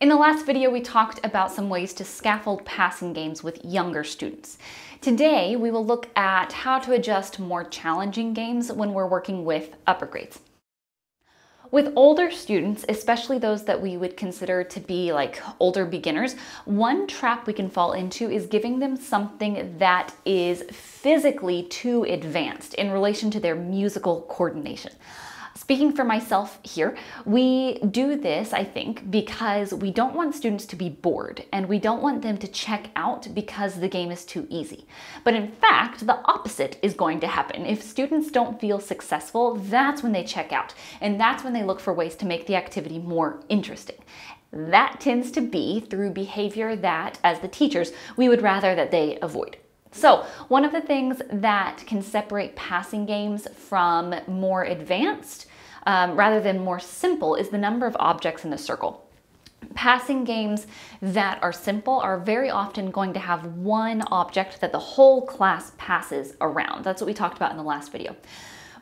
In the last video, we talked about some ways to scaffold passing games with younger students. Today, we will look at how to adjust more challenging games when we're working with upper grades. With older students, especially those that we would consider to be like older beginners, one trap we can fall into is giving them something that is physically too advanced in relation to their musical coordination. Speaking for myself here, we do this, I think, because we don't want students to be bored and we don't want them to check out because the game is too easy. But in fact, the opposite is going to happen. If students don't feel successful, that's when they check out, and that's when they look for ways to make the activity more interesting. That tends to be through behavior that, as the teachers, we would rather that they avoid. So one of the things that can separate passing games from more advanced rather than more simple is the number of objects in the circle. Passing games that are simple are very often going to have one object that the whole class passes around. That's what we talked about in the last video.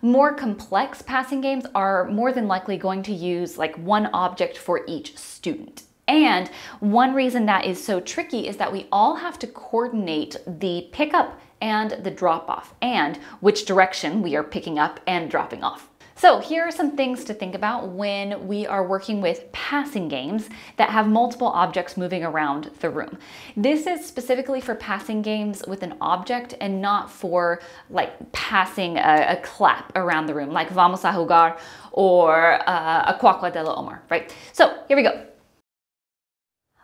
More complex passing games are more than likely going to use like one object for each student. And one reason that is so tricky is that we all have to coordinate the pickup and the drop off and which direction we are picking up and dropping off. So here are some things to think about when we are working with passing games that have multiple objects moving around the room. This is specifically for passing games with an object and not for like passing a clap around the room, like Vamos a jugar or a Cuacua de la Omar, right? So here we go.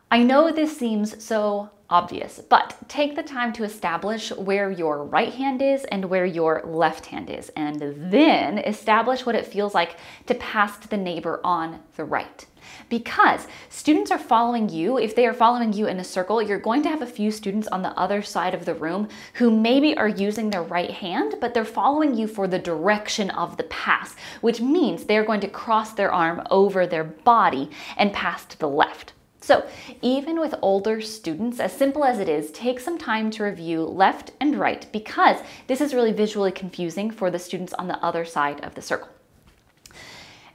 I know this seems so obvious, but take the time to establish where your right hand is and where your left hand is, and then establish what it feels like to pass to the neighbor on the right. Because students are following you, if they are following you in a circle, you're going to have a few students on the other side of the room who maybe are using their right hand, but they're following you for the direction of the pass, which means they're going to cross their arm over their body and pass to the left. So even with older students, as simple as it is, take some time to review left and right because this is really visually confusing for the students on the other side of the circle.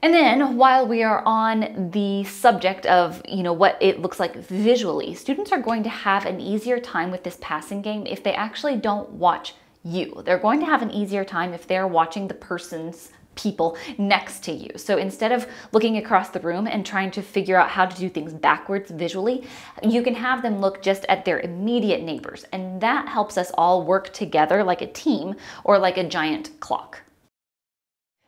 And then while we are on the subject of, what it looks like visually, students are going to have an easier time with this passing game if they actually don't watch you. They're going to have an easier time if they're watching the people next to you. So instead of looking across the room and trying to figure out how to do things backwards visually, you can have them look just at their immediate neighbors. And that helps us all work together like a team or like a giant clock.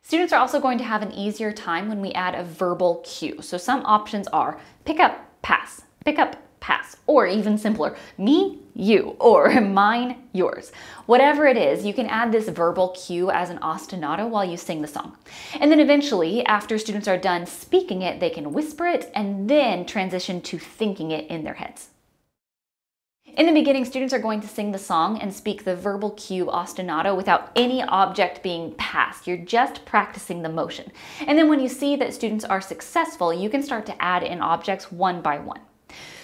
Students are also going to have an easier time when we add a verbal cue. So some options are pick up, pass, pick up, pass, or even simpler, me, you, or mine, yours. Whatever it is, you can add this verbal cue as an ostinato while you sing the song. And then eventually, after students are done speaking it, they can whisper it and then transition to thinking it in their heads. In the beginning, students are going to sing the song and speak the verbal cue ostinato without any object being passed. You're just practicing the motion. And then when you see that students are successful, you can start to add in objects one by one.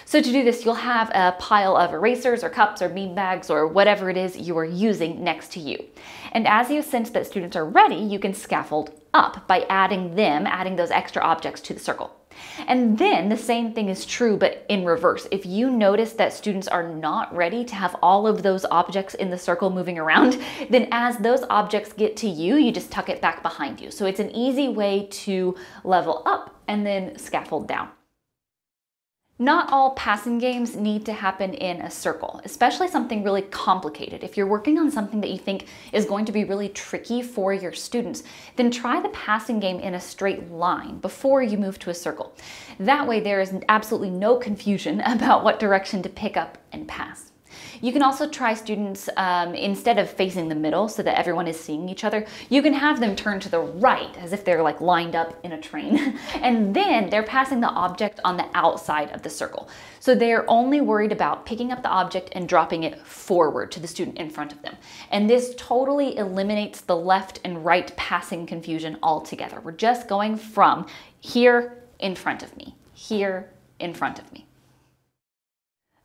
So to do this, you'll have a pile of erasers or cups or bean bags or whatever it is you are using next to you. And as you sense that students are ready, you can scaffold up by adding those extra objects to the circle. And then the same thing is true, but in reverse. If you notice that students are not ready to have all of those objects in the circle moving around, then as those objects get to you, you just tuck it back behind you. So it's an easy way to level up and then scaffold down. Not all passing games need to happen in a circle, especially something really complicated. If you're working on something that you think is going to be really tricky for your students, then try the passing game in a straight line before you move to a circle. That way there is absolutely no confusion about what direction to pick up and pass. You can also try students, instead of facing the middle so that everyone is seeing each other, you can have them turn to the right as if they're like lined up in a train. And then they're passing the object on the outside of the circle. So they're only worried about picking up the object and dropping it forward to the student in front of them. And this totally eliminates the left and right passing confusion altogether. We're just going from here in front of me, here in front of me.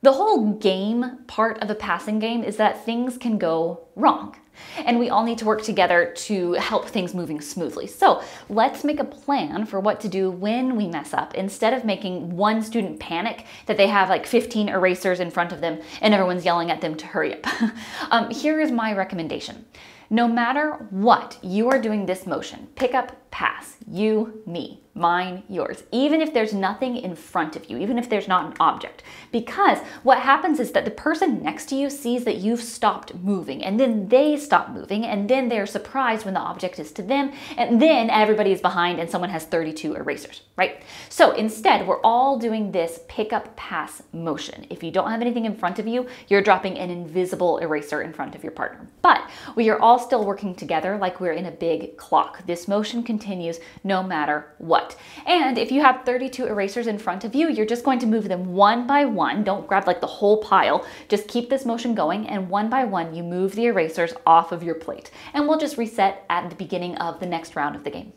The whole game part of a passing game is that things can go wrong. And we all need to work together to help things moving smoothly. So let's make a plan for what to do when we mess up, instead of making one student panic that they have like 15 erasers in front of them and everyone's yelling at them to hurry up. Here is my recommendation. No matter what, you are doing this motion: pick up, pass, you, me, mine, yours, even if there's nothing in front of you, even if there's not an object. Because what happens is that the person next to you sees that you've stopped moving, and then they stop moving, and then they're surprised when the object is to them, and then everybody is behind and someone has 32 erasers, right? So instead, we're all doing this pick up, pass motion. If you don't have anything in front of you, you're dropping an invisible eraser in front of your partner. But we are all still working together like we're in a big clock. This motion continues no matter what. And if you have 32 erasers in front of you, you're just going to move them one by one. Don't grab like the whole pile. Just keep this motion going, and one by one you move the erasers off of your plate. And we'll just reset at the beginning of the next round of the game.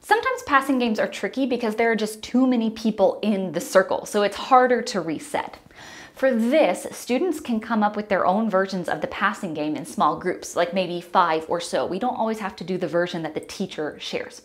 Sometimes passing games are tricky because there are just too many people in the circle, so it's harder to reset. For this, students can come up with their own versions of the passing game in small groups, like maybe 5 or so. We don't always have to do the version that the teacher shares.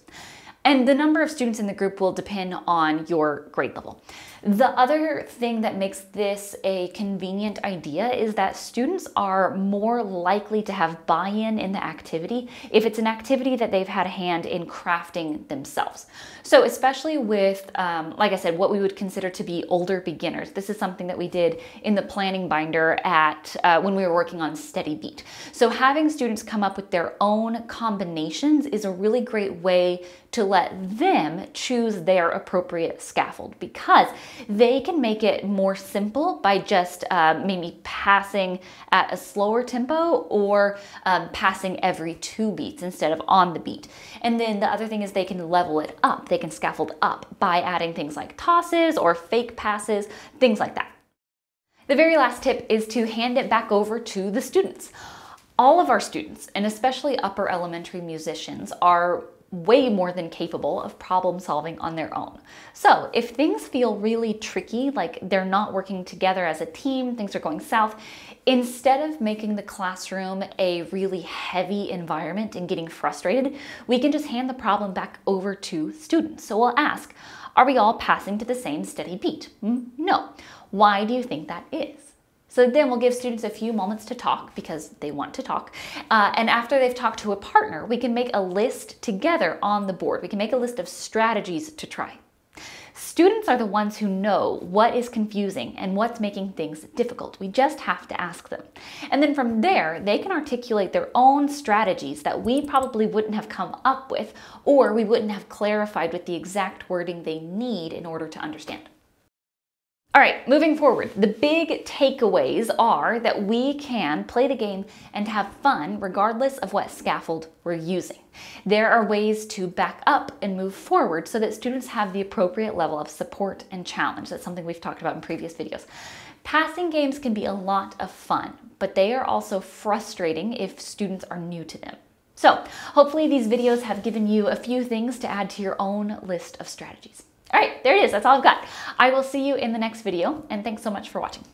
And the number of students in the group will depend on your grade level. The other thing that makes this a convenient idea is that students are more likely to have buy-in in the activity if it's an activity that they've had a hand in crafting themselves. So especially with, like I said, what we would consider to be older beginners. This is something that we did in the planning binder at when we were working on Steady Beat. So having students come up with their own combinations is a really great way to let them choose their appropriate scaffold, because they can make it more simple by just maybe passing at a slower tempo, or passing every 2 beats instead of on the beat. And then the other thing is they can level it up. They can scaffold up by adding things like tosses or fake passes, things like that. The very last tip is to hand it back over to the students. All of our students, and especially upper elementary musicians, are way more than capable of problem solving on their own. So if things feel really tricky, like they're not working together as a team, things are going south, instead of making the classroom a really heavy environment and getting frustrated, we can just hand the problem back over to students. So we'll ask, are we all passing to the same steady beat? No. Why do you think that is? So then we'll give students a few moments to talk, because they want to talk. And after they've talked to a partner, we can make a list together on the board. We can make a list of strategies to try. Students are the ones who know what is confusing and what's making things difficult. We just have to ask them. And then from there, they can articulate their own strategies that we probably wouldn't have come up with, or we wouldn't have clarified with the exact wording they need in order to understand. All right, moving forward, the big takeaways are that we can play the game and have fun regardless of what scaffold we're using. There are ways to back up and move forward so that students have the appropriate level of support and challenge. That's something we've talked about in previous videos. Passing games can be a lot of fun, but they are also frustrating if students are new to them. So hopefully these videos have given you a few things to add to your own list of strategies. All right, there it is. That's all I've got. I will see you in the next video, and thanks so much for watching.